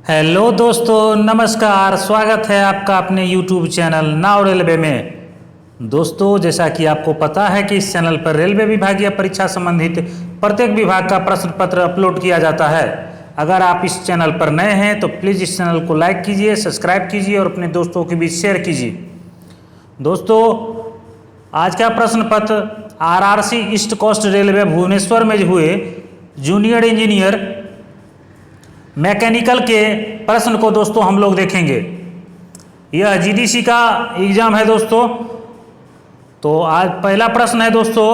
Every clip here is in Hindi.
हेलो दोस्तों, नमस्कार। स्वागत है आपका अपने YouTube चैनल नाउ रेलवे में। दोस्तों, जैसा कि आपको पता है कि इस चैनल पर रेलवे विभागीय परीक्षा संबंधित प्रत्येक विभाग का प्रश्न पत्र अपलोड किया जाता है। अगर आप इस चैनल पर नए हैं तो प्लीज़ इस चैनल को लाइक कीजिए, सब्सक्राइब कीजिए और अपने दोस्तों के बीच शेयर कीजिए। दोस्तों, आज का प्रश्न पत्र RRC east coast railway Bhubaneswar में हुए जूनियर इंजीनियर मैकेनिकल के प्रश्न को दोस्तों हम लोग देखेंगे। यह GDC का एग्ज़ाम है दोस्तों। तो आज पहला प्रश्न है दोस्तों,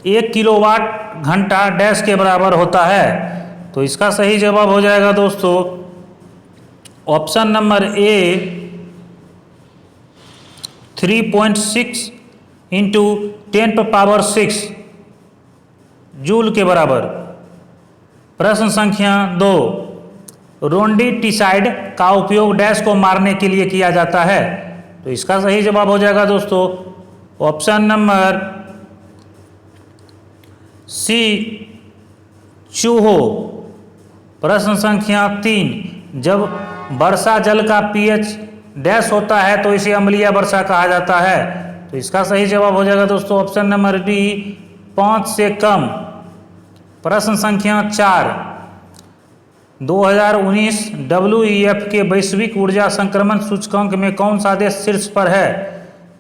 1 किलोवाट घंटा डैश के बराबर होता है। तो इसका सही जवाब हो जाएगा दोस्तों ऑप्शन नंबर ए 3.6 इंटू 10⁻⁶ जूल के बराबर। प्रश्न संख्या 2, रोडेंटिसाइड का उपयोग डैश को मारने के लिए किया जाता है। तो इसका सही जवाब हो जाएगा दोस्तों ऑप्शन नंबर सी, चूहो। प्रश्न संख्या 3, जब वर्षा जल का pH डैश होता है तो इसे अम्लीय वर्षा कहा जाता है। तो इसका सही जवाब हो जाएगा दोस्तों ऑप्शन नंबर डी, 5 से कम। प्रश्न संख्या 4, 2019 WEF के वैश्विक ऊर्जा संक्रमण सूचकांक में कौन सा देश शीर्ष पर है।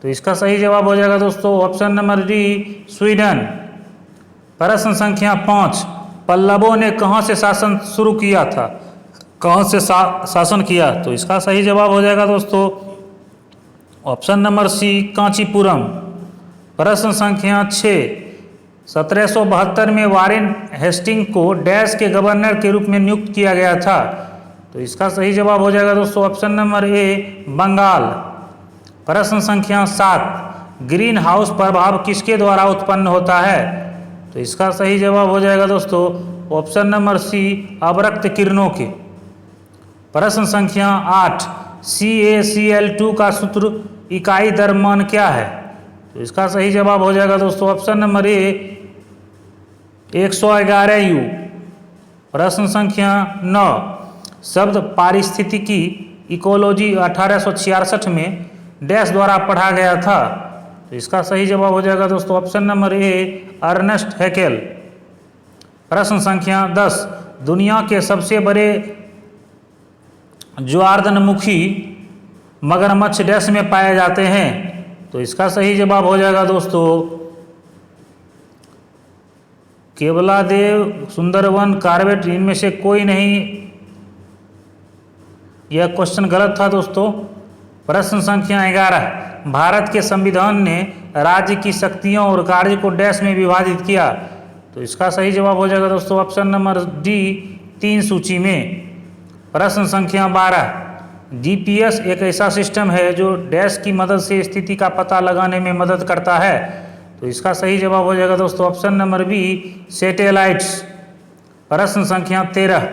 तो इसका सही जवाब हो जाएगा दोस्तों ऑप्शन नंबर डी, स्वीडन। प्रश्न संख्या 5, पल्लवों ने कहाँ से शासन शुरू किया था, कहाँ से शासन किया। तो इसका सही जवाब हो जाएगा दोस्तों ऑप्शन नंबर सी, कांचीपुरम। प्रश्न संख्या 6, 1772 में वारेन हेस्टिंग को डैश के गवर्नर के रूप में नियुक्त किया गया था। तो इसका सही जवाब हो जाएगा दोस्तों ऑप्शन नंबर ए, बंगाल। प्रश्न संख्या 7, ग्रीन हाउस प्रभाव किसके द्वारा उत्पन्न होता है। तो इसका सही जवाब हो जाएगा दोस्तों ऑप्शन नंबर सी, अवरक्त किरणों के। प्रश्न संख्या 8, CaCl2 का सूत्र इकाई दर मान क्या है। तो इसका सही जवाब हो जाएगा दोस्तों ऑप्शन नंबर ए, 111 U। प्रश्न संख्या 9, शब्द पारिस्थितिकी इकोलॉजी 1866 में डैश द्वारा पढ़ा गया था। तो इसका सही जवाब हो जाएगा दोस्तों option number A, Ernest Haeckel. प्रश्न संख्या 10, दुनिया के सबसे बड़े ज्वारदनमुखी मगरमच्छ डैश में पाए जाते हैं। तो इसका सही जवाब हो जाएगा दोस्तों केवलादेव, सुंदरवन, कार्बेट, इनमें से कोई नहीं। यह क्वेश्चन गलत था दोस्तों। प्रश्न संख्या 11, भारत के संविधान ने राज्य की शक्तियों और कार्य को डैश में विभाजित किया। तो इसका सही जवाब हो जाएगा दोस्तों ऑप्शन नंबर डी, 3 सूची में। प्रश्न संख्या 12, GPS एक ऐसा सिस्टम है जो डैश की मदद से स्थिति का पता लगाने में मदद करता है। तो इसका सही जवाब हो जाएगा दोस्तों ऑप्शन नंबर बी, सैटेलाइट्स। प्रश्न संख्या 13,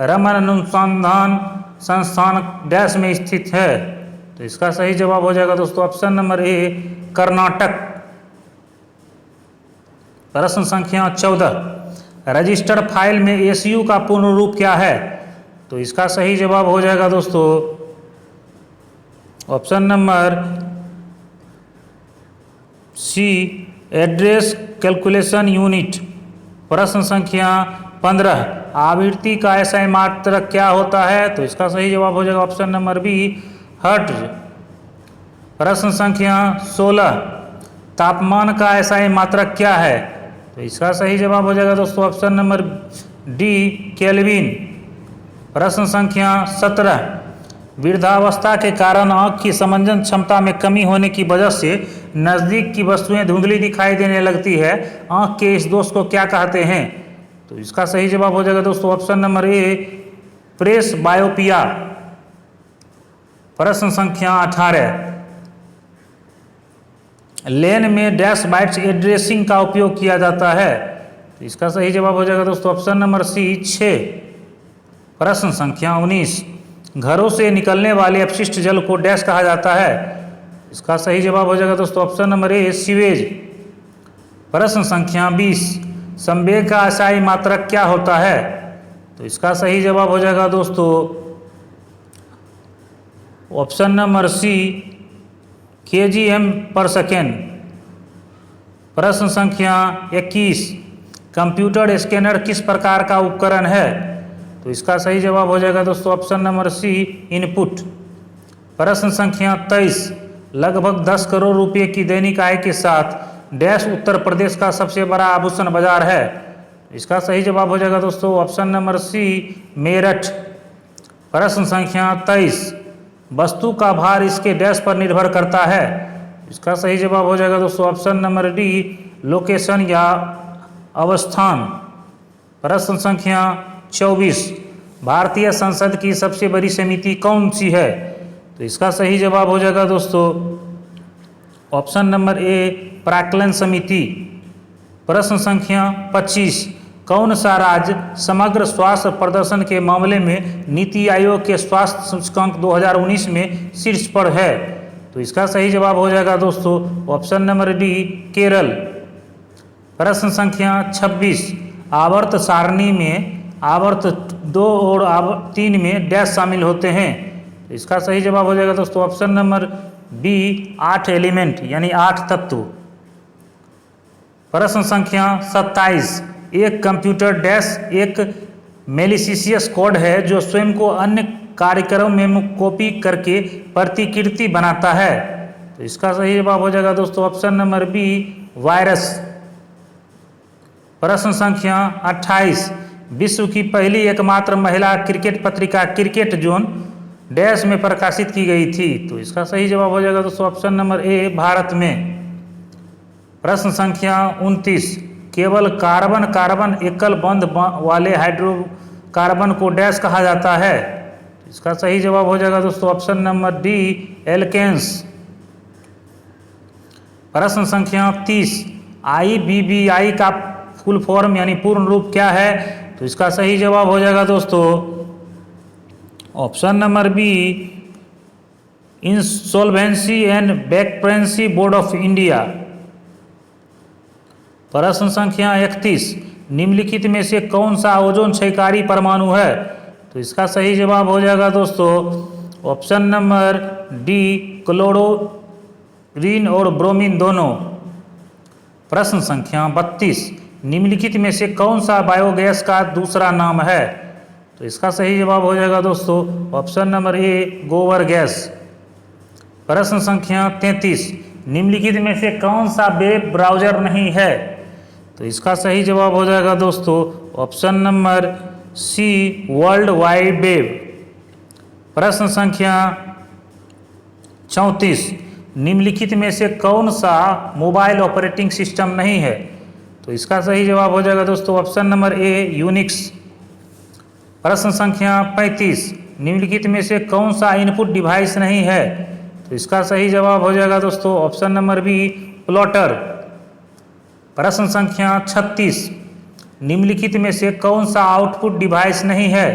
रमन अनुसंधान संस्थान डैश में स्थित है। तो इसका सही जवाब हो जाएगा दोस्तों ऑप्शन नंबर ए, कर्नाटक। प्रश्न संख्या 14, रजिस्टर्ड फाइल में ACU का पूर्ण रूप क्या है। तो इसका सही जवाब हो जाएगा दोस्तों option number C, address calculation unit. प्रश्न संख्या 15, आवृत्ति का SI मात्रक क्या होता है। तो इसका सही जवाब हो जाएगा ऑप्शन नंबर बी, हर्ट्ज। प्रश्न संख्या 16, तापमान का SI मात्रक क्या है। तो इसका सही जवाब हो जाएगा दोस्तों ऑप्शन नंबर डी, केल्विन। प्रश्न संख्या 17, वृद्धावस्था के कारण आँख की समंजन क्षमता में कमी होने की वजह से नज़दीक की वस्तुएं धुंधली दिखाई देने लगती है। आँख के इस दोष को क्या कहते हैं। तो इसका सही जवाब हो जाएगा दोस्तों ऑप्शन नंबर ए, प्रेस बायोपिया। प्रश्न संख्या 18, लेन में डैश बाइट्स एड्रेसिंग का उपयोग किया जाता है। तो इसका सही जवाब हो जाएगा दोस्तों ऑप्शन नंबर सी, 6। प्रश्न संख्या 19, घरों से निकलने वाले अपशिष्ट जल को डैश कहा जाता है। इसका सही जवाब हो जाएगा दोस्तों ऑप्शन नंबर ए, सीवेज। प्रश्न संख्या 20, संवेग का SI मात्रक क्या होता है। तो इसका सही जवाब हो जाएगा दोस्तों ऑप्शन नंबर सी kgm पर सेकेंड। प्रश्न संख्या 21, कंप्यूटर स्कैनर किस प्रकार का उपकरण है? तो इसका सही जवाब हो जाएगा दोस्तों ऑप्शन नंबर सी इनपुट। प्रश्न संख्या 23, लगभग 10 करोड़ रुपए की दैनिक आय के साथ डैश उत्तर प्रदेश का सबसे बड़ा आभूषण बाजार है? इसका सही जवाब हो जाएगा दोस्तों ऑप्शन नंबर सी मेरठ। प्रश्न संख्या 23, वस्तु का भार इसके डैश पर निर्भर करता है? इसका सही जवाब हो जाएगा दोस्तों ऑप्शन नंबर डी लोकेशन या अवस्थान। प्रश्न संख्या 24, भारतीय संसद की सबसे बड़ी समिति कौन सी है? तो इसका सही जवाब हो जाएगा दोस्तों ऑप्शन नंबर ए प्राक्कलन समिति। प्रश्न संख्या 25, कौन सा राज्य समग्र स्वास्थ्य प्रदर्शन के मामले में नीति आयोग के स्वास्थ्य सूचकांक 2019 में शीर्ष पर है? तो इसका सही जवाब हो जाएगा दोस्तों ऑप्शन नंबर डी केरल। प्रश्न संख्या 26, आवर्त सारणी में आवर्त 2 और आवर्त 3 में डैश शामिल होते हैं? तो इसका सही जवाब हो जाएगा दोस्तों ऑप्शन नंबर बी 8 एलिमेंट यानी 8 तत्व। प्रश्न संख्या 27, एक कंप्यूटर डैश एक मेलिशियस कोड है जो स्वयं को अन्य कार्यक्रम में कॉपी करके प्रतिकृति बनाता है? तो इसका सही जवाब हो जाएगा दोस्तों ऑप्शन नंबर बी वायरस। प्रश्न संख्या 28, विश्व की पहली एकमात्र महिला क्रिकेट पत्रिका क्रिकेट जोन डैश में प्रकाशित की गई थी? तो इसका सही जवाब हो जाएगा दोस्तों ऑप्शन नंबर ए भारत में। प्रश्न संख्या 29, केवल कार्बन कार्बन एकल बंध वाले हाइड्रोकार्बन को डैश कहा जाता है? इसका सही जवाब हो जाएगा दोस्तों ऑप्शन नंबर डी एल्केन्स। प्रश्न संख्या 30, IBBI का फुल फॉर्म यानी पूर्ण रूप क्या है? तो इसका सही जवाब हो जाएगा दोस्तों option number B insolvency and bankruptcy board of India. प्रश्न संख्या 31, निम्नलिखित में से कौन सा ओजोन क्षयकारी परमाणु है? तो इसका सही जवाब हो जाएगा दोस्तों ऑप्शन नंबर डी क्लोरीन और ब्रोमीन दोनों। प्रश्न संख्या 32, निम्नलिखित में से कौन सा बायोगैस का दूसरा नाम है? तो इसका सही जवाब हो जाएगा दोस्तों ऑप्शन नंबर ए गोबर गैस। प्रश्न संख्या 33, निम्नलिखित में से कौन सा वेब ब्राउज़र नहीं है? तो इसका सही जवाब हो जाएगा दोस्तों option number C world wide web. प्रश्न संख्या 34, निम्नलिखित में से कौन सा मोबाइल ऑपरेटिंग सिस्टम नहीं है? तो इसका सही जवाब हो जाएगा दोस्तों ऑप्शन नंबर ए यूनिक्स। प्रश्न संख्या 35, निम्नलिखित में से कौन सा इनपुट डिवाइस नहीं है? तो इसका सही जवाब हो जाएगा दोस्तों ऑप्शन नंबर बी प्लॉटर। प्रश्न संख्या 36, निम्नलिखित में से कौन सा आउटपुट डिवाइस नहीं है?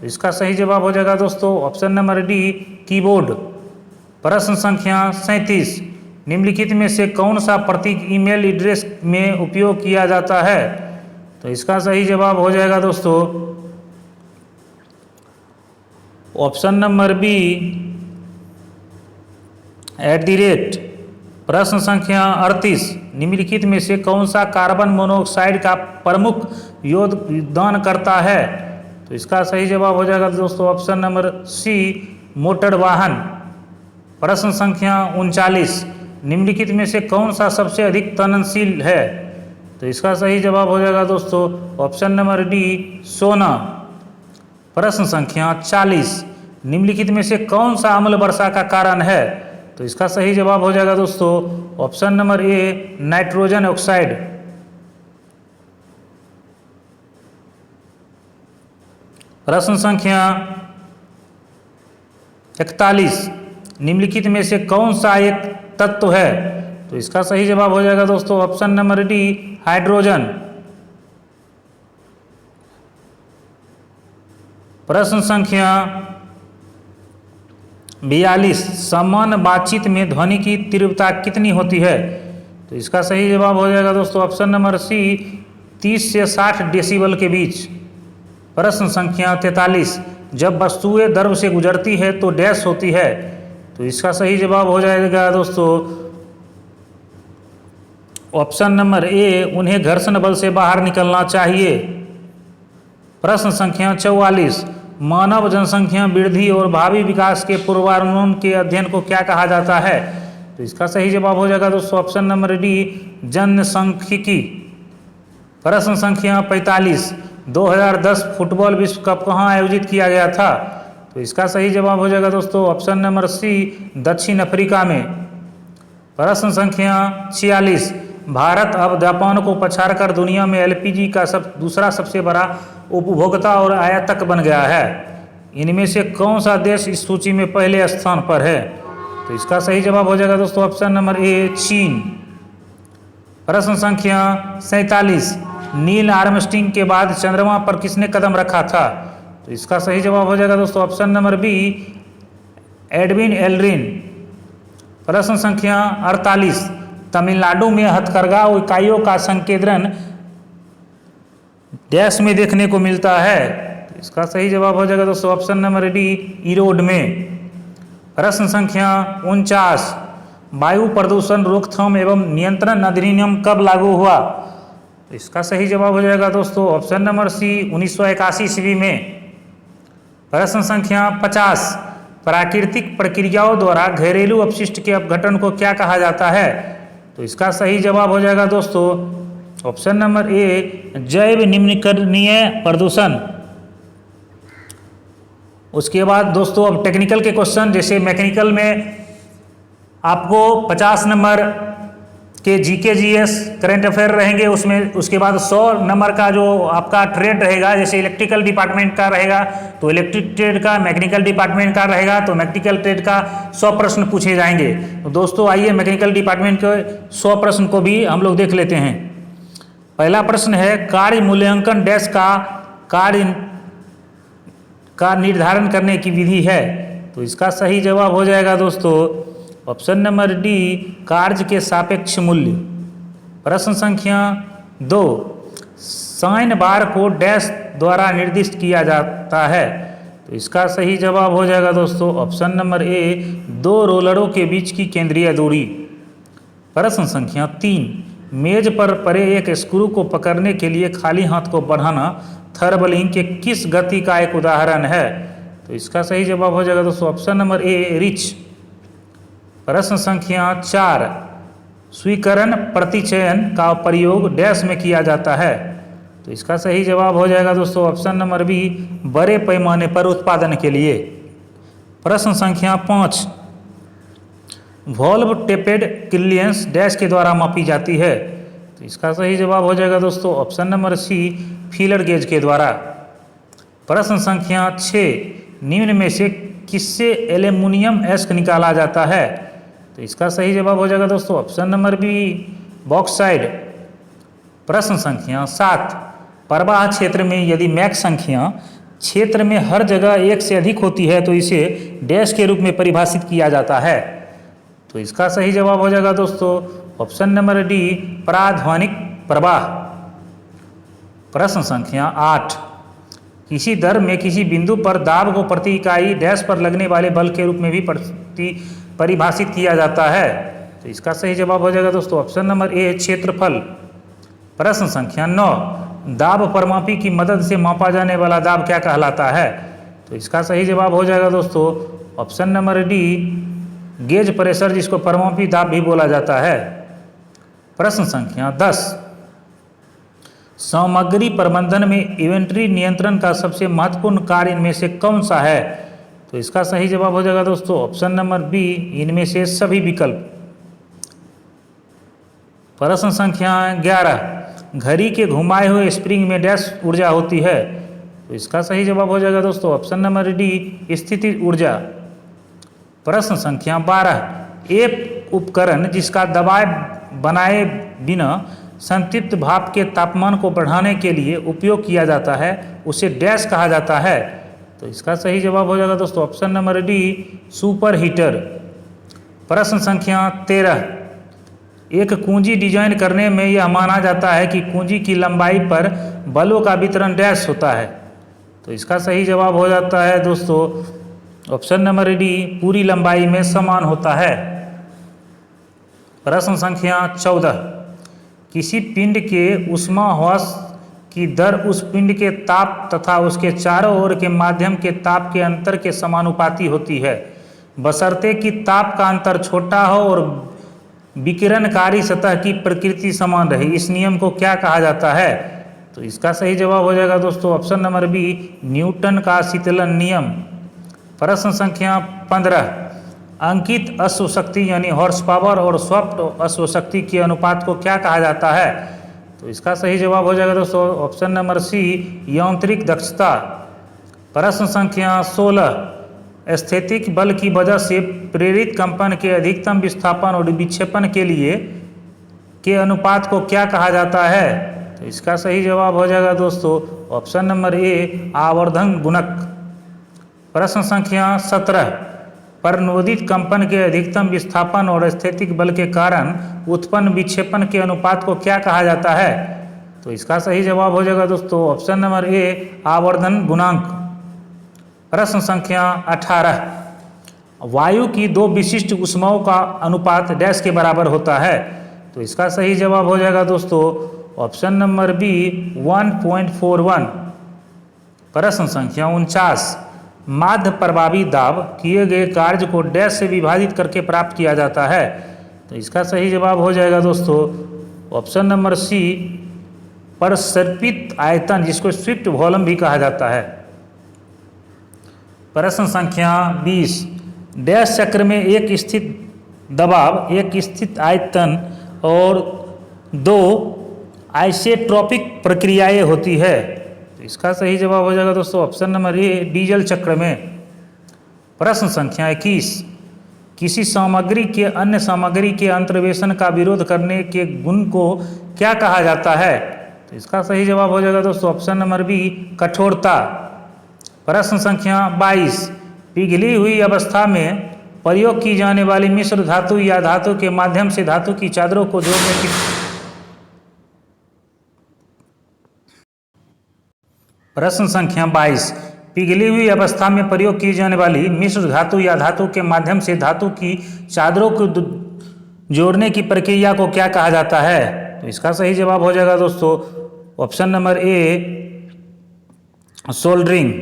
तो इसका सही जवाब हो जाएगा दोस्तों ऑप्शन नंबर डी कीबोर्ड। प्रश्न संख्या 37, निम्नलिखित में से कौन सा प्रतीक ईमेल एड्रेस में उपयोग किया जाता है? तो इसका सही जवाब हो जाएगा दोस्तों ऑप्शन नंबर बी @ प्रश्न संख्या 38, निम्नलिखित में से कौन सा कार्बन मोनोऑक्साइड का प्रमुख योगदान करता है? तो इसका सही जवाब हो जाएगा दोस्तों ऑप्शन नंबर सी मोटर वाहन। प्रश्न संख्या 39, निम्नलिखित में से कौन सा सबसे अधिक तननशील है? तो इसका सही जवाब हो जाएगा दोस्तों ऑप्शन नंबर डी सोना। प्रश्न संख्या 40, निम्नलिखित में से कौन सा अम्ल वर्षा का कारण है? तो इसका सही जवाब हो जाएगा दोस्तों option number A nitrogen oxide. प्रश्न संख्या 41, निम्नलिखित में से कौन सा एक तत्व है? तो इसका सही जवाब हो जाएगा दोस्तों ऑप्शन नंबर डी हाइड्रोजन। प्रश्न संख्या 42, सामान्य बातचीत में ध्वनि की तीव्रता कितनी होती है? तो इसका सही जवाब हो जाएगा दोस्तों ऑप्शन नंबर सी 30 से 60 डेसिबल के बीच। प्रश्न संख्या 43, जब वस्तुएं द्रव से गुजरती है तो डैश होती है? तो इसका सही जवाब हो जाएगा दोस्तों ऑप्शन नंबर ए, उन्हें घर्षण बल से बाहर निकलना चाहिए। प्रश्न संख्या 44, मानव जनसंख्या वृद्धि और भावी विकास के पूर्वानुमान के अध्ययन को क्या कहा जाता है? तो इसका सही जवाब हो जाएगा दोस्तों ऑप्शन नंबर डी, जनसांख्यिकी। प्रश्न संख्या 45, 2010 फुटबॉल विश्व कप कहाँ आयोजित किया गया था? तो इसका सही जवाब हो जाएगा दोस्तों ऑप्शन नंबर सी, दक्षिण अफ्रीका में। प्रश्न संख्या 46, भारत अब जापान को पछाड़कर दुनिया में एलपीजी का दूसरा सबसे बड़ा उपभोक्ता और आयातक बन गया है। इनमें से कौन सा देश इस सूची में पहले स्थान पर है? तो इसका सही जवाब हो जाएगा दोस्तों ऑप्शन नंबर ए, चीन। प्रश्न संख्या 47, नील आर्मस्ट्रिंग के बाद चंद्रमा पर किसने कदम रखा था? तो इसका सही जवाब हो जाएगा दोस्तों option number B, Edwin Aldrin. प्रश्न संख्या 48, तमिलनाडु में हथकरघा इकाइयों का संकेंद्रण डैश में देखने को मिलता है? तो इसका सही जवाब हो जाएगा दोस्तों ऑप्शन नंबर डी, ईरोड में। प्रश्न संख्या 49, वायु प्रदूषण रोकथाम एवं नियंत्रण अधिनियम कब लागू हुआ? तो इसका सही जवाब हो जाएगा दोस्तों ऑप्शन नंबर सी, 1981 ईस्वी में। प्रश्न संख्या 50, प्राकृतिक प्रक्रियाओं द्वारा घरेलू अपशिष्ट के अपघटन को क्या कहा जाता है? तो इसका सही जवाब हो जाएगा दोस्तों ऑप्शन नंबर ए, जैव निम्नीकरणीय प्रदूषण। उसके बाद दोस्तों अब टेक्निकल के क्वेश्चन, जैसे मैकेनिकल में आपको 50 नंबर के जीके जीएस करंट अफेयर रहेंगे, उसमें उसके बाद 100 नंबर का जो आपका ट्रेड रहेगा, जैसे इलेक्ट्रिकल डिपार्टमेंट का रहेगा तो इलेक्ट्रिक ट्रेड का, मैकेनिकल डिपार्टमेंट का रहेगा तो मैकेनिकल ट्रेड का 100 प्रश्न पूछे जाएंगे। तो दोस्तों आइए मैकेनिकल डिपार्टमेंट के 100 प्रश्न को भी हम लोग देख लेते हैं। पहला प्रश्न है, कार्य मूल्यांकन डैश का कार्य का निर्धारण करने की विधि है? तो इसका सही जवाब हो जाएगा दोस्तों ऑप्शन नंबर डी, कार्य के सापेक्ष मूल्य। प्रश्न संख्या 2, साइन बार को डैश द्वारा निर्दिष्ट किया जाता है? तो इसका सही जवाब हो जाएगा दोस्तों ऑप्शन नंबर ए, 2 रोलरों के बीच की केंद्रीय दूरी। प्रश्न संख्या 3, मेज पर पड़े एक स्क्रू को पकड़ने के लिए खाली हाथ को बढ़ाना थर्बलिंग के किस गति का एक उदाहरण है? तो इसका सही जवाब हो जाएगा दोस्तों ऑप्शन नंबर ए, रिच। प्रश्न संख्या 4, स्वीकरण प्रतिचयन का प्रयोग डैश में किया जाता है? तो इसका सही जवाब हो जाएगा दोस्तों ऑप्शन नंबर बी, बड़े पैमाने पर उत्पादन के लिए। प्रश्न संख्या 5, वॉल्व टेपेड क्लियरेंस डैश के द्वारा मापी जाती है? तो इसका सही जवाब हो जाएगा दोस्तों option number C, feeler gauge के द्वारा। प्रश्न संख्या 6, निम्न में से किससे एल्युमिनियम एस्क निकाला जाता है? तो इसका सही जवाब हो जाएगा दोस्तों ऑप्शन नंबर बी, बॉक्साइड। प्रश्न संख्या 7, प्रवाह क्षेत्र में यदि मैक संख्या क्षेत्र में हर जगह एक से अधिक होती है तो इसे डैश के रूप में परिभाषित किया जाता है? तो इसका सही जवाब हो जाएगा दोस्तों ऑप्शन नंबर डी, पराध्वनिक प्रवाह। प्रश्न संख्या 8, किसी दर में किसी बिंदु पर दाब को प्रति इकाई डैश पर लगने वाले बल के रूप में भी परिभाषित किया जाता है? तो इसका सही जवाब हो जाएगा दोस्तों ऑप्शन नंबर ए, क्षेत्रफल। प्रश्न संख्या 9, दाब परमापी की मदद से मापा जाने वाला दाब क्या कहलाता है? तो इसका सही जवाब हो जाएगा दोस्तों option number D, gauge pressure, जिसको परमापी दाब भी बोला जाता है। प्रश्न संख्या 10, सामग्री प्रबंधन में इन्वेंट्री नियंत्रण का सबसे महत्वपूर्ण कार्य इनमें से कौन सा है? तो इसका सही जवाब हो जाएगा दोस्तों ऑप्शन नंबर बी, इनमें से सभी विकल्प। प्रश्न संख्या 11, घड़ी के घुमाए हुए स्प्रिंग में डैश ऊर्जा होती है? तो इसका सही जवाब हो जाएगा दोस्तों ऑप्शन नंबर डी, स्थितिज ऊर्जा। प्रश्न संख्या 12, एक उपकरण जिसका दबाव बनाए बिना संतृप्त भाप के तापमान को बढ़ाने के लिए उपयोग किया जाता है, उसे डैश कहा जाता है? तो इसका सही जवाब हो जाएगा दोस्तों option number D, super heater. प्रश्न संख्या 13, एक कुंजी डिजाइन करने में यह माना जाता है कि कुंजी की लंबाई पर बलों का वितरण डैश होता है? तो इसका सही जवाब हो जाता है दोस्तों ऑप्शन नंबर डी पूरी लंबाई में समान होता है। प्रश्न संख्या 14, किसी पिंड के ऊष्माह्रास की दर उस पिंड के ताप तथा उसके चारों ओर के माध्यम के ताप के अंतर के समानुपाती होती है, बशर्ते कि ताप का अंतर छोटा हो और विकिरणकारी सतह की प्रकृति समान रहे। इस नियम को क्या कहा जाता है? तो इसका सही जवाब हो जाएगा दोस्तों ऑप्शन नंबर बी, न्यूटन का शीतलन नियम। प्रश्न संख्या 15, अंकित अश्वशक्ति यानी हॉर्स पावर और स्वप्न अश्वशक्ति के अनुपात को क्या कहा जाता है? तो इसका सही जवाब हो जाएगा दोस्तों ऑप्शन नंबर सी, यांत्रिक दक्षता। प्रश्न संख्या 16, स्थैतिक बल की वजह से प्रेरित कंपन के अधिकतम विस्थापन और विक्षेपण के लिए के अनुपात को क्या कहा जाता है? तो इसका सही जवाब हो जाएगा दोस्तों ऑप्शन नंबर ए, आवर्धन गुणक। प्रश्न संख्या 17, प्रणोदित कंपन के अधिकतम विस्थापन और स्थैतिक बल के कारण उत्पन्न विक्षेपण के अनुपात को क्या कहा जाता है? तो इसका सही जवाब हो जाएगा दोस्तों ऑप्शन नंबर ए, आवर्धन गुणांक। प्रश्न संख्या 18, वायु की दो विशिष्ट ऊष्माओं का अनुपात डैश के बराबर होता है। तो इसका सही जवाब हो जाएगा दोस्तों ऑप्शन नंबर बी, 1.41। प्रश्न संख्या 49, माध्य प्रभावी दाब किए गए कार्य को डैश से विभाजित करके प्राप्त किया जाता है। तो इसका सही जवाब हो जाएगा दोस्तों ऑप्शन नंबर सी, प्रसर्पित आयतन, जिसको स्विफ्ट वॉल्यूम भी कहा जाता है। प्रश्न संख्या 20, डैश चक्र में एक स्थित दबाव, एक स्थित आयतन और दो आइसेट्रोपिक प्रक्रियाएं होती है। तो इसका सही जवाब हो जाएगा दोस्तों ऑप्शन नंबर ए, डीजल चक्र में। प्रश्न संख्या 21, किसी सामग्री के अन्य सामग्री के अंतर्वेशन का विरोध करने के गुण को क्या कहा जाता है? तो इसका सही जवाब हो जाएगा दोस्तों ऑप्शन नंबर बी, कठोरता। प्रश्न संख्या 22, पिघली हुई अवस्था में प्रयोग की जाने वाली मिश्र धातु या धातु के माध्यम से धातु की चादरों को जोड़ने की। प्रश्न संख्या 22, पिघली हुई अवस्था में प्रयोग की जाने वाली मिश्र धातु या धातु के माध्यम से धातु की चादरों को जोड़ने की प्रक्रिया को क्या कहा जाता है? तो इसका सही जवाब हो जाएगा दोस्तों ऑप्शन नंबर ए, सोल्डरिंग।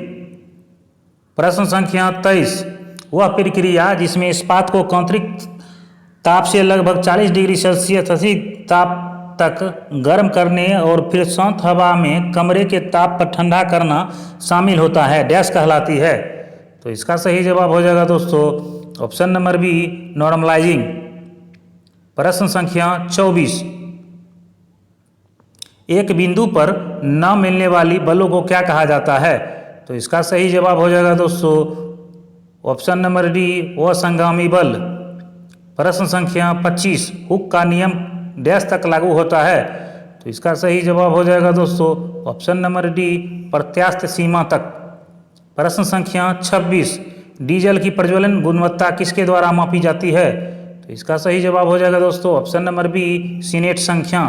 प्रश्न संख्या 23, वह प्रक्रिया जिसमें इस्पात को आंतरिक ताप से लगभग 40 डिग्री सेल्सियस अधिक ताप तक गर्म करने और फिर शांत हवा में कमरे के ताप पर ठंडा करना शामिल होता है, डैश कहलाती है। तो इसका सही जवाब हो जाएगा दोस्तों ऑप्शन नंबर बी, नॉर्मलाइजिंग। प्रश्न संख्या 24, एक बिंदु पर न मिलने वाली बलों को क्या कहा जाता है? तो इसका सही जवाब हो जाएगा दोस्तों ऑप्शन नंबर डी, असंगामी बल। प्रश्न संख्या 25, हुक का नियम डैश तक लागू होता है। तो इसका सही जवाब हो जाएगा दोस्तों ऑप्शन नंबर डी, प्रत्यास्थ सीमा तक। प्रश्न संख्या 26, डीजल की प्रज्वलन गुणवत्ता किसके द्वारा मापी जाती है? तो इसका सही जवाब हो जाएगा दोस्तों ऑप्शन नंबर बी, सीनेट संख्या।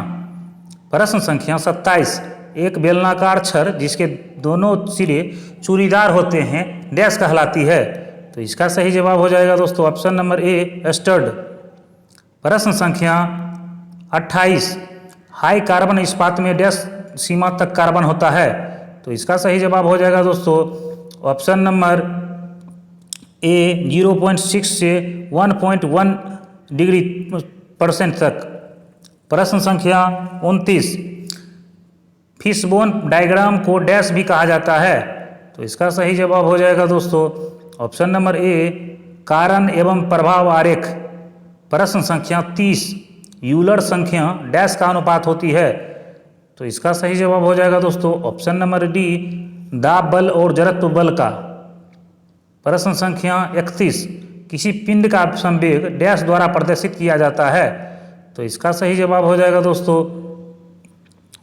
प्रश्न संख्या 27, एक बेलनाकार छड़ जिसके दोनों सिरे चूड़ीदार होते हैं डैश कहलाती है। तो इसका सही जवाब हो जाएगा दोस्तों ऑप्शन नंबर ए, स्टड। प्रश्न संख्या 28, हाई कार्बन इस्पात में डैश सीमा तक कार्बन होता है। तो इसका सही जवाब हो जाएगा दोस्तों ऑप्शन नंबर ए, 0.6 से 1.1 डिग्री % तक। प्रश्न संख्या 29, फिशबोन डायग्राम को डैश भी कहा जाता है। तो इसका सही जवाब हो जाएगा दोस्तों ऑप्शन नंबर ए, कारण एवं प्रभाव आरेख। प्रश्न संख्या 30, यूलर संख्या डैश का अनुपात होती है। तो इसका सही जवाब हो जाएगा दोस्तों ऑप्शन नंबर डी, दाब बल और जड़त्व बल का। प्रश्न संख्या 31, किसी पिंड का संवेग डैश द्वारा प्रदर्शित किया जाता है। तो इसका सही जवाब हो जाएगा दोस्तों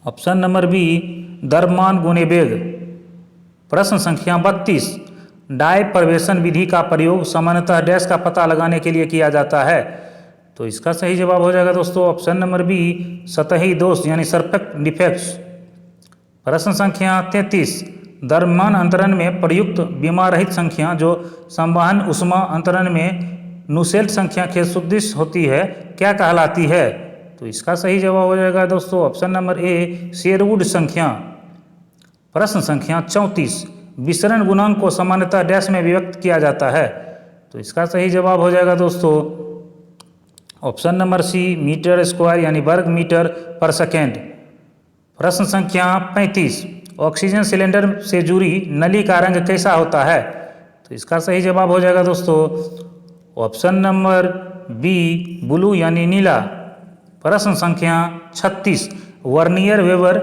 ऑप्शन नंबर बी, द्रव्यमान गुणे वेग। प्रश्न संख्या 32, डाय प्रवेशन विधि का प्रयोग सामान्यतः डैश का पता लगाने के लिए किया जाता है। तो इसका सही जवाब हो जाएगा दोस्तों ऑप्शन नंबर बी, सतही दोष यानी सरफेस डिफेक्ट्स। प्रश्न संख्या 33, द्रव्यमान अंतरण में प्रयुक्त बीमा रहित संख्या जो संवहन ऊष्मा अंतरण में नुसेल्ट संख्या के सदृश होती है क्या कहलाती है? तो इसका सही जवाब हो जाएगा दोस्तों ऑप्शन नंबर ए शेरवुड संख्या। प्रश्न संख्या 34 विसरण गुणांक को सामान्यतः डैश में व्यक्त किया जाता है। तो इसका सही जवाब हो जाएगा दोस्तों option number C metre square यानी वर्ग मीटर पर सेकेंड। प्रश्न संख्या 35 ऑक्सीजन सिलेंडर से जुड़ी नली का रंग कैसा होता है? तो इसका सही जवाब हो जाएगा दोस्तों ऑप्शन नंबर बी ब्लू यानी नीला। प्रश्न संख्या 36 वर्नियर वेबर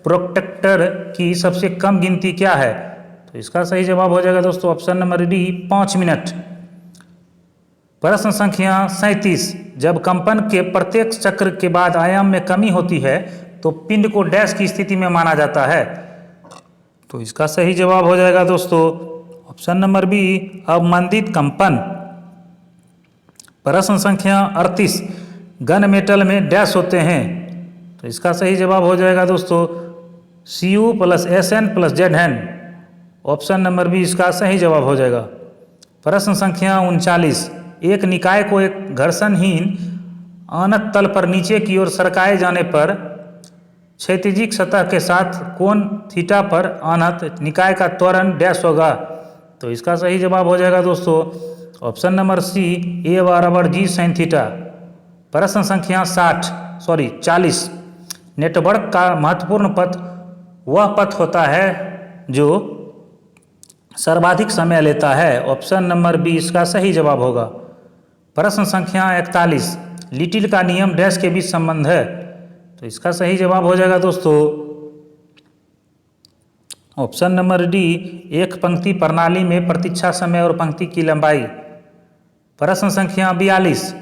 प्रोट्रैक्टर की सबसे कम गिनती क्या है? तो इसका सही जवाब हो जाएगा दोस्तों ऑप्शन नंबर डी 5 मिनट। प्रश्न संख्या 37 जब कंपन के प्रत्येक चक्र के बाद आयाम में कमी होती है तो पिंड को डैश की स्थिति में माना जाता है। तो इसका सही जवाब हो जाएगा दोस्तों ऑप्शन नंबर बी अवमंदित कंपन। प्रश्न संख्या 38 गन मेटल में डैश होते हैं। तो इसका सही जवाब हो जाएगा दोस्तों Cu + Sn + Zn। Option number B इसका सही जवाब हो जाएगा। प्रश्न संख्या 39 एक निकाय को एक घर्षणहीन आनत तल पर नीचे की ओर सरकाए जाने पर क्षैतिजिक सतह के साथ कोण थीटा पर आनत निकाय का त्वरण डैश होगा। तो इसका सही जवाब हो जाएगा दोस्तों option number C A/G sin theta. प्रश्न संख्या 40 नेटवर्क का महत्वपूर्ण पथ वह पथ होता है जो सर्वाधिक समय लेता है। ऑप्शन नंबर बी इसका सही जवाब होगा। प्रश्न संख्या 41 लिटिल का नियम डैश के बीच संबंध है। तो इसका सही जवाब हो जाएगा दोस्तों ऑप्शन नंबर डी एक पंक्ति प्रणाली में प्रतीक्षा समय और पंक्ति की लंबाई। प्रश्न संख्या 42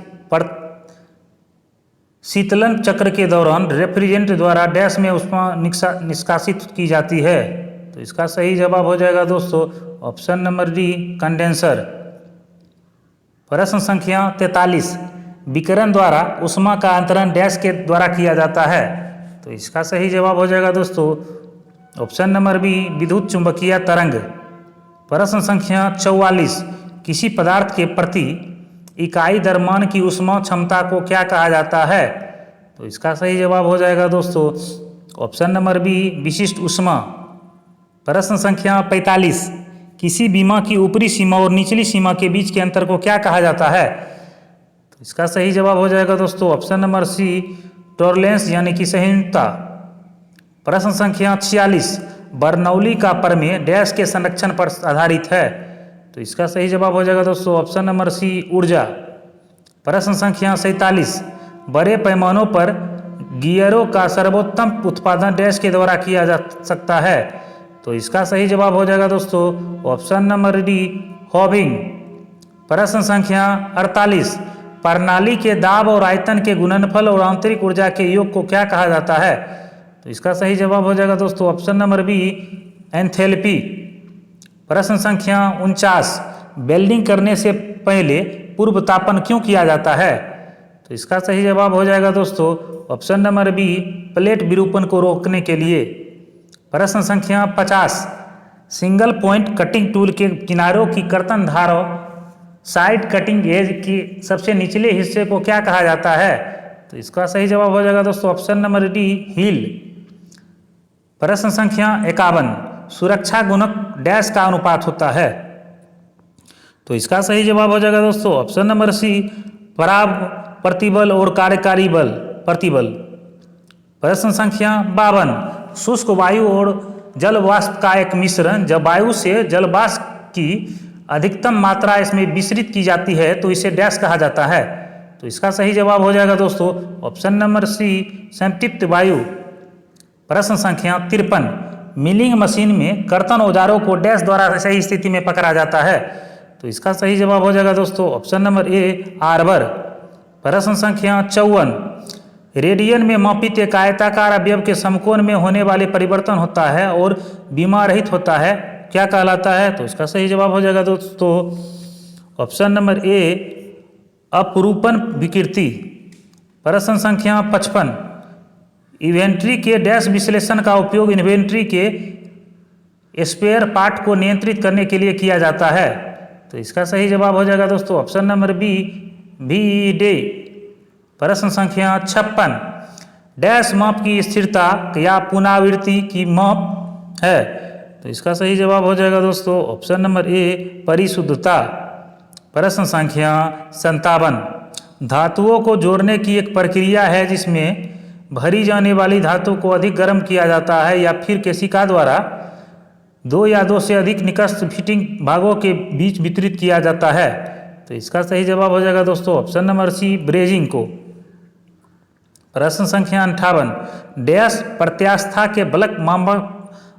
शीतलन चक्र के दौरान रेफ्रिजरेंट द्वारा डैश में ऊष्मा निष्कासित की जाती है। तो इसका सही जवाब हो जाएगा दोस्तों ऑप्शन नंबर डी कंडेंसर। प्रश्न संख्या 43 विकिरण द्वारा ऊष्मा का अंतरण डैश के द्वारा किया जाता है। तो इसका सही जवाब हो जाएगा दोस्तों ऑप्शन नंबर बी विद्युत चुंबकीय तरंग। प्रश्न संख्या 44 किसी पदार्थ के प्रति इकाई द्रव्यमान की ऊष्मा क्षमता को क्या कहा जाता है? तो इसका सही जवाब हो जाएगा दोस्तों ऑप्शन नंबर बी विशिष्ट ऊष्मा। प्रश्न संख्या 45 किसी बीमा की ऊपरी सीमा और निचली सीमा के बीच के अंतर को क्या कहा जाता है? तो इसका सही जवाब हो जाएगा दोस्तों ऑप्शन नंबर सी टॉलरेंस यानी कि सहिष्णुता। प्रश्न संख्या 46 बर्नौली का प्रमेय डैश के संरक्षण पर आधारित है। तो इसका सही जवाब हो जाएगा दोस्तों ऑप्शन नंबर सी ऊर्जा। प्रश्न संख्या 47 बड़े पैमानों पर गियरों का सर्वोत्तम उत्पादन डैश के द्वारा किया जा सकता है। तो इसका सही जवाब हो जाएगा दोस्तों ऑप्शन नंबर डी हॉबिंग। प्रश्न संख्या 48 प्रणाली के दाब और आयतन के गुणनफल और आंतरिक ऊर्जा के योग को क्या कहा जाता है? तो इसका सही जवाब हो जाएगा दोस्तों ऑप्शन नंबर बी एंथैल्पी। प्रश्न संख्या 49 वेल्डिंग करने से पहले पूर्व तापन क्यों किया जाता है? तो इसका सही जवाब हो जाएगा दोस्तों ऑप्शन नंबर बी प्लेट विरूपण को रोकने के लिए। प्रश्न संख्या 50 सिंगल पॉइंट कटिंग टूल के किनारों की कर्तन धारों साइड कटिंग एज की सबसे निचले हिस्से को क्या कहा जाता है? तो इसका सही जवाब हो जाएगा दोस्तों ऑप्शन नंबर डी हील। प्रश्न संख्या 51 सुरक्षा गुणक डैश का अनुपात होता है। तो इसका सही जवाब हो जाएगा दोस्तों ऑप्शन नंबर सी प्रतिबल और कार्यकारी बल प्रतिबल। प्रश्न संख्या 52 शुष्क वायु और जल वाष्प का एक मिश्रण जब वायु से जल वाष्प की अधिकतम मात्रा इसमें विसरित की जाती है तो इसे डैश कहा जाता है। तो इसका सही जवाब हो जाएगा दोस्तों ऑप्शन नंबर सी संतृप्त वायु। प्रश्न संख्या 53 मिलिंग मशीन में कर्तन औजारों को डैश द्वारा सही स्थिति में पकड़ा जाता है। तो इसका सही जवाब हो जाएगा दोस्तों ऑप्शन नंबर ए आर्बर। प्रश्न संख्या 54 रेडियन में मापित एक आयताकार अवयव के समकोण में होने वाले परिवर्तन होता है और बीमा रहित होता है क्या कहलाता है? तो इसका सही जवाब हो जाएगा दोस्तों ऑप्शन नंबर ए अपरूपण विकृति। प्रश्न संख्या 55 इन्वेंट्री के डैश विश्लेषण का उपयोग इन्वेंट्री के स्पेयर पार्ट को नियंत्रित करने के लिए किया जाता है? तो इसका सही जवाब हो जाएगा दोस्तों ऑप्शन नंबर बी, VED। प्रश्न संख्या 56, डैश माप की स्थिरता या पुनरावृत्ति की माप है? तो इसका सही जवाब हो जाएगा दोस्तों ऑप्शन नंबर ए, परिशुद्धता। प्रश्न संख्या 57, धातुओं को जोड़ने की एक प्रक्रिया है जिसमें भरी जाने वाली धातु को अधिक गर्म किया जाता है या फिर केशिका द्वारा दो या दो से अधिक निकष फिटिंग भागों के बीच वितरित किया जाता है? तो इसका सही जवाब हो जाएगा दोस्तों ऑप्शन नंबर सी, ब्रेजिंग को। प्रश्न संख्या 58, डैश प्रत्यास्था के बलक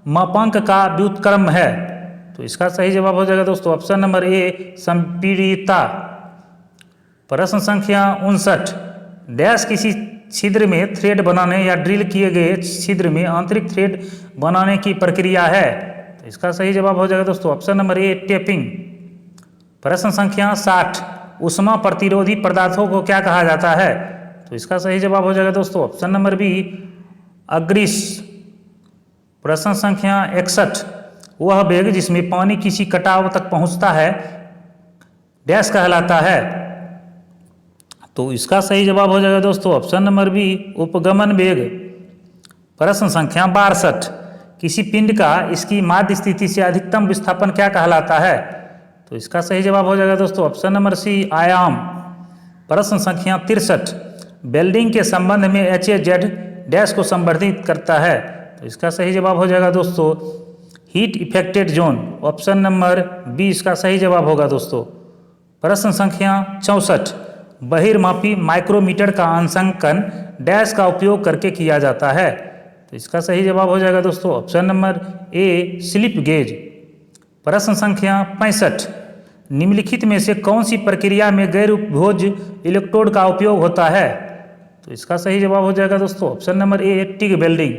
मापांक का व्युत्क्रम है? तो इसका सही जवाब हो जाएगा दोस्तों ऑप्शन नंबर ए, संपीड़ितता। प्रश्न संख्या 59, डैश किसी छिद्र में थ्रेड बनाने या ड्रिल किए गए छिद्र में आंतरिक थ्रेड बनाने की प्रक्रिया है? तो इसका सही जवाब हो जाएगा दोस्तों ऑप्शन नंबर ए, टेपिंग। प्रश्न संख्या 60, ऊष्मा प्रतिरोधी पदार्थों को क्या कहा जाता है? तो इसका सही जवाब हो जाएगा दोस्तों ऑप्शन नंबर बी, अग्रिस। प्रश्न संख्या 61, वह वेग जिसमें पानी किसी कटाव तक पहुंचता है डैश कहलाता है? तो इसका सही जवाब हो जाएगा दोस्तों ऑप्शन नंबर बी, उपगमन वेग। प्रश्न संख्या 62, किसी पिंड का इसकी माध्य स्थिति से अधिकतम विस्थापन क्या कहलाता है? तो इसका सही जवाब हो जाएगा दोस्तों ऑप्शन नंबर सी, आयाम। प्रश्न संख्या 63, वेल्डिंग के संबंध में HAZ डैश को संवर्धित करता है? तो इसका सही जवाब हो जाएगा दोस्तों heat affected zone, option number B इसका सही जवाब होगा दोस्तों। प्रश्न संख्या 64, बहिर्मापी माइक्रोमीटर का अंशांकन डैश का उपयोग करके किया जाता है? तो इसका सही जवाब हो जाएगा दोस्तों ऑप्शन नंबर ए, स्लिप गेज। प्रश्न संख्या 65, निम्नलिखित में से कौन सी प्रक्रिया में गैर उपभोज इलेक्ट्रोड का उपयोग होता है? तो इसका सही जवाब हो जाएगा दोस्तों ऑप्शन नंबर ए, टिग वेल्डिंग।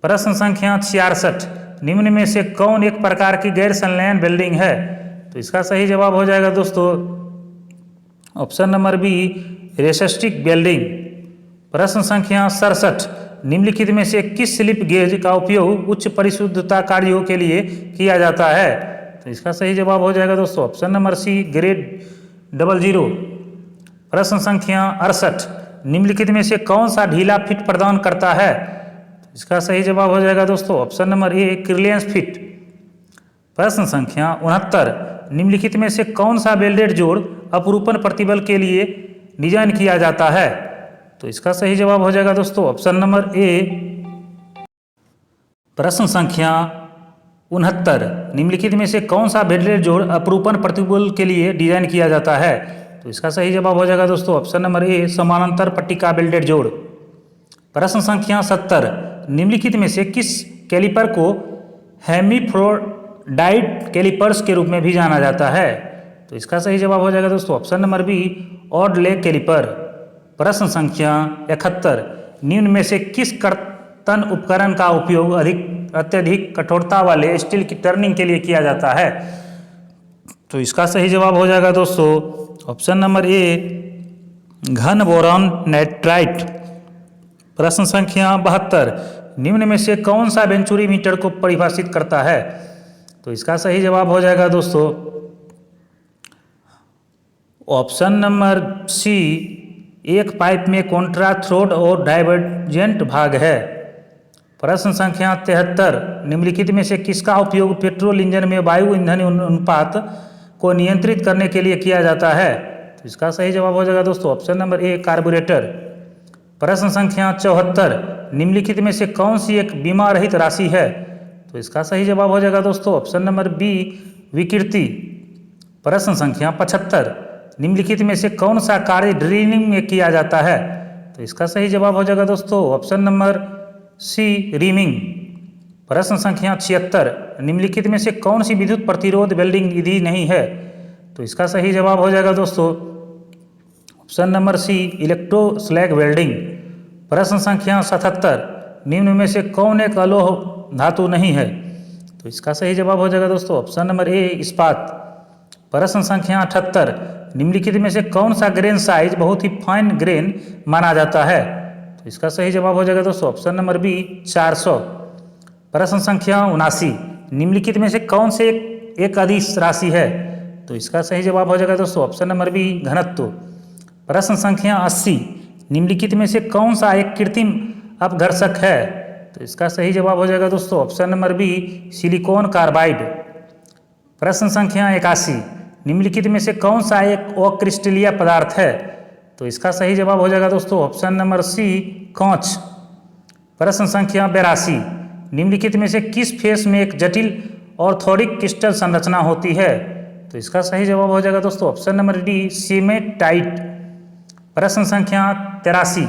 प्रश्न संख्या 66, निम्न में से कौन एक प्रकार की गैर संलयन वेल्डिंग है? तो इसका सही जवाब हो जाएगा दोस्तों ऑप्शन नंबर बी, रेसिस्टिक वेल्डिंग। प्रश्न संख्या 67, निम्नलिखित में से किस स्लिप गेज का उपयोग उच्च परिशुद्धता कार्यों के लिए किया जाता है? तो इसका सही जवाब हो जाएगा दोस्तों ऑप्शन नंबर सी, ग्रेड 00। प्रश्न संख्या 68, निम्नलिखित में से कौन सा ढीला फिट प्रदान करता है? तो इसका सही जवाब हो जाएगा दोस्तों ऑप्शन नंबर ए, क्लियरेंस फिट। प्रश्न संख्या 69, निम्नलिखित में से कौन सा वेल्डेड जोड़ अपरूपण प्रतिबल के लिए डिजाइन किया जाता है? तो इसका सही जवाब हो जाएगा दोस्तों ऑप्शन नंबर ए। प्रश्न संख्या 69, निम्नलिखित में से कौन सा वेल्डेड जोड़ अपरूपण प्रतिबल के लिए डिजाइन किया जाता है? तो इसका सही जवाब हो जाएगा दोस्तों ऑप्शन नंबर ए, समानांतर पट्टिका वेल्डेड जोड़। प्रश्न संख्या 70, निम्नलिखित में से किस कैलिपर को हेमिफ्रोडाइट कैलिपर्स के रूप में भी जाना जाता है? तो इसका सही जवाब हो जाएगा दोस्तों option number B, odd leg calliper. प्रश्न संख्या 71, निम्न में से किस कर्तन उपकरण का उपयोग अत्यधिक कठोरता वाले स्टील की टर्निंग के लिए किया जाता है? तो इसका सही जवाब हो जाएगा दोस्तों ऑप्शन नंबर ए, घन बोरॉन नाइट्राइट। प्रश्न संख्या 72, निम्न में से कौन सा वेंचुरी मीटर को परिभाषित करता है? तो इसका सही जवाब हो जाएगा दोस्तों ऑप्शन नंबर सी, एक पाइप में कॉन्ट्रा थ्रोड और डाइवर्जेंट भाग है। प्रश्न संख्या 73, निम्नलिखित में से किसका उपयोग पेट्रोल इंजन में वायु ईंधन अनुपात को नियंत्रित करने के लिए किया जाता है? तो इसका सही जवाब हो जाएगा दोस्तों ऑप्शन नंबर ए, कार्बोरेटर। प्रश्न संख्या 74, निम्नलिखित में से कौन सी एक बीमा रहित राशि है? तो इसका सही जवाब हो जाएगा दोस्तों ऑप्शन नंबर बी, विकृति। प्रश्न संख्या 75, निम्नलिखित में से कौन सा कार्य ड्रिलिंग में किया जाता है? तो इसका सही जवाब हो जाएगा दोस्तों ऑप्शन नंबर सी, रीमिंग। प्रश्न संख्या 76, निम्नलिखित में से कौन सी विद्युत प्रतिरोध वेल्डिंग विधि नहीं है? तो इसका सही जवाब हो जाएगा दोस्तों option number C, electro slag welding. प्रश्न संख्या 77, निम्न में से कौन एक अलोह धातु नहीं है? तो इसका सही जवाब हो जाएगा दोस्तों ऑप्शन नंबर ए, इस्पात। प्रश्न संख्या 78, निम्नलिखित में से कौन सा ग्रेन साइज बहुत ही फाइन ग्रेन माना जाता है? तो इसका सही जवाब हो जाएगा दोस्तों ऑप्शन नंबर बी, 400। प्रश्न संख्या 79, निम्नलिखित में से कौन से एक अदिश राशि है? तो इसका सही जवाब हो जाएगा दोस्तों ऑप्शन नंबर बी, घनत्व। प्रश्न संख्या 80, निम्नलिखित में से कौन सा एक कृत्रिम अपघर्षक है? तो इसका सही जवाब हो जाएगा दोस्तों option number B, silicon carbide. प्रश्न संख्या 81, निम्नलिखित में से कौन सा एक अक्रिस्टलीय पदार्थ है? तो इसका सही जवाब हो जाएगा दोस्तों ऑप्शन नंबर सी, कांच। प्रश्न संख्या 82, निम्नलिखित में से किस फेस में एक जटिल ऑर्थोडिक क्रिस्टल संरचना होती है? तो इसका सही जवाब हो जाएगा दोस्तों ऑप्शन नंबर डी, सीमेटाइट। प्रश्न संख्या 83,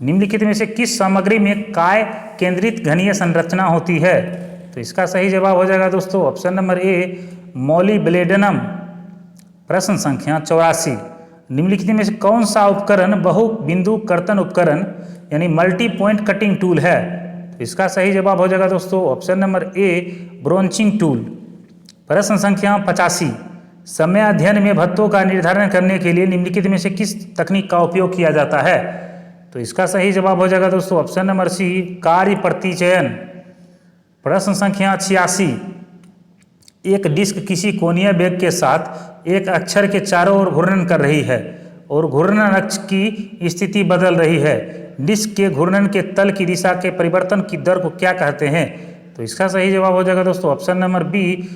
निम्नलिखित में से किस सामग्री में काय केंद्रित घनीय संरचना होती है? तो इसका सही जवाब हो जाएगा दोस्तों ऑप्शन नंबर ए, मॉलिब्लेडनम। प्रश्न संख्या 84, निम्नलिखित में से कौन सा उपकरण बहु बिंदु कर्तन उपकरण यानी मल्टी पॉइंट कटिंग टूल है? तो इसका सही जवाब हो जाएगा दोस्तों ऑप्शन नंबर ए, ब्रोंचिंग टूल। प्रश्न संख्या 85, समय अध्ययन में भत्तों का निर्धारण करने के लिए निम्नलिखित में से किस तकनीक का उपयोग किया जाता है? तो इसका सही जवाब हो जाएगा दोस्तों ऑप्शन नंबर सी, कार्य प्रतिचयन। प्रश्न संख्या 86, एक डिस्क किसी कोणीय वेग के साथ एक अक्षर के चारों ओर घूर्णन कर रही है और घूर्णन अक्ष की स्थिति बदल रही है। डिस्क के घूर्णन के तल की दिशा के परिवर्तन की दर को क्या कहते हैं? तो इसका सही जवाब हो जाएगा दोस्तों ऑप्शन नंबर बी,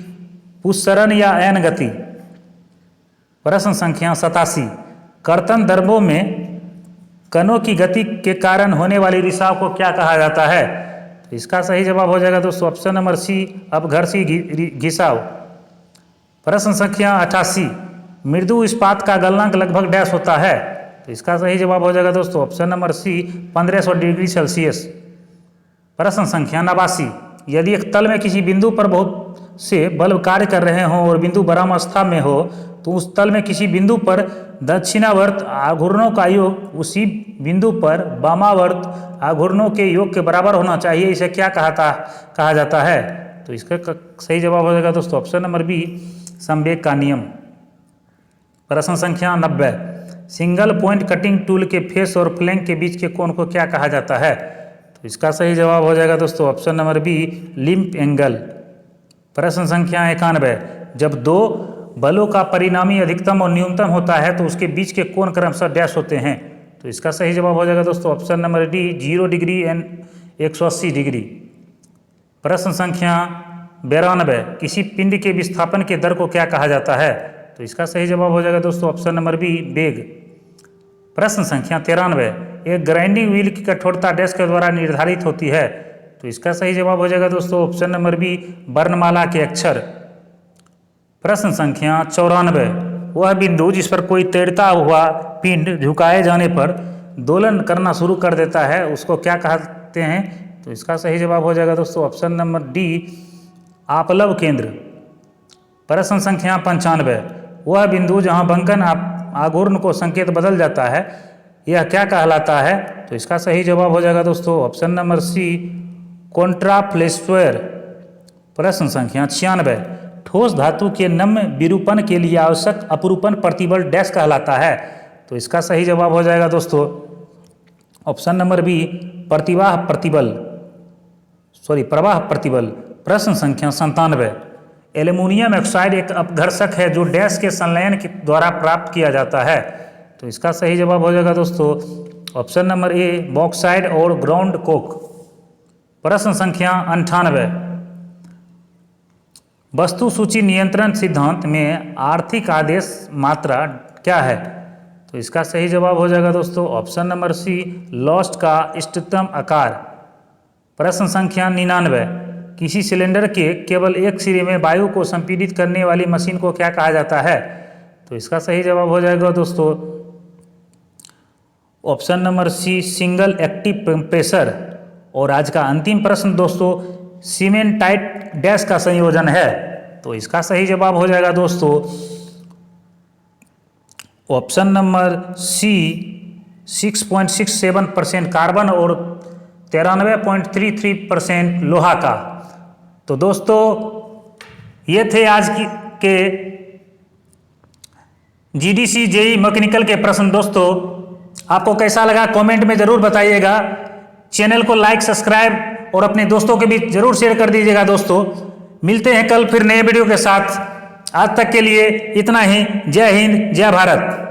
पुष्सरण या एन गति। प्रश्न संख्या 87, कर्तन दर्बों में कणों की गति के कारण होने वाली रिसाव को क्या कहा जाता है? तो इसका सही जवाब हो जाएगा दोस्तों ऑप्शन नंबर सी, अपघर्षी घिसाव। प्रश्न संख्या 88, मृदु इस्पात का गलनांक लगभग डैश होता है? तो इसका सही जवाब हो जाएगा दोस्तों option number C, 1500 degree Celsius. प्रश्न संख्या 89, यदि एक तल में किसी बिंदु पर बहुत से बल कार्य कर रहे हों और बिंदु विरामावस्था में हो तो उस तल में किसी बिंदु पर दक्षिणावर्त आघूर्णों का योग उसी बिंदु पर वामावर्त आघूर्णों के योग के बराबर होना चाहिए। इसे क्या कहा जाता है? तो इसका सही जवाब हो जाएगा दोस्तों ऑप्शन नंबर बी, संवेग का नियम। प्रश्न संख्या 90, सिंगल पॉइंट कटिंग टूल के फेस और फ्लैंक के बीच के कोण को क्या कहा जाता है? तो इसका सही जवाब हो जाएगा दोस्तों option number B, limp angle. प्रश्न संख्या 91, जब दो बलों का परिणामी अधिकतम और न्यूनतम होता है तो उसके बीच के कोण क्रमशः डैश होते हैं? तो इसका सही जवाब हो जाएगा दोस्तों option number D, 0 degree and 180 degree. प्रश्न संख्या 92, किसी पिंड के विस्थापन के दर को क्या कहा जाता है? तो इसका सही जवाब हो जाएगा दोस्तों ऑप्शन नंबर बी, वेग। प्रश्न संख्या 93, एक ग्राइंडिंग व्हील की कठोरता डैश के द्वारा निर्धारित होती है? तो इसका सही जवाब हो जाएगा दोस्तों ऑप्शन नंबर बी, वर्णमाला के अक्षर। प्रश्न संख्या 94, वह बिंदु जिस पर कोई तैरता हुआ पिंड झुकाए जाने पर दोलन करना शुरू कर देता है उसको क्या कहते हैं? तो इसका सही जवाब हो जाएगा दोस्तों ऑप्शन नंबर डी, आपलव केंद्र। प्रश्न संख्या 95, वह बिंदु जहां बंकन आघूर्ण को संकेत बदल जाता है यह क्या कहलाता है? तो इसका सही जवाब हो जाएगा दोस्तों ऑप्शन नंबर सी, कॉन्ट्राफ्लेक्सर। प्रश्न संख्या 96, ठोस धातु के नम्य विरूपण के लिए आवश्यक अपरूपण प्रतिबल डैश कहलाता है? तो इसका सही जवाब हो जाएगा दोस्तों ऑप्शन नंबर बी, प्रवाह प्रतिबल। प्रश्न संख्या 97, एल्युमिनियम ऑक्साइड एक अपघर्षक है जो डैश के संलयन के द्वारा प्राप्त किया जाता है? तो इसका सही जवाब हो जाएगा दोस्तों ऑप्शन नंबर ए, बॉक्साइड और ग्राउंड कोक। प्रश्न संख्या 98, वस्तु सूची नियंत्रण सिद्धांत में आर्थिक आदेश मात्रा क्या है? तो इसका सही जवाब हो जाएगा दोस्तों ऑप्शन नंबर सी, लॉस्ट का इष्टतम आकार। प्रश्न संख्या 99, किसी सिलेंडर के केवल एक सिरे में वायु को संपीड़ित करने वाली मशीन को क्या कहा जाता है? तो इसका सही जवाब हो जाएगा दोस्तों option number C, single active compressor. और आज का अंतिम प्रश्न दोस्तों, सीमेंटाइट डैश का संयोजन है? तो इसका सही जवाब हो जाएगा दोस्तों ऑप्शन नंबर सी, 6.67% कार्बन और 93.33% लोहा का। तो दोस्तों ये थे आज के जीडीसी जेई मैकेनिकल के प्रश्न। दोस्तों आपको कैसा लगा कमेंट में ज़रूर बताइएगा। चैनल को लाइक, सब्सक्राइब और अपने दोस्तों के बीच ज़रूर शेयर कर दीजिएगा। दोस्तों मिलते हैं कल फिर नए वीडियो के साथ। आज तक के लिए इतना ही। जय हिंद, जय भारत।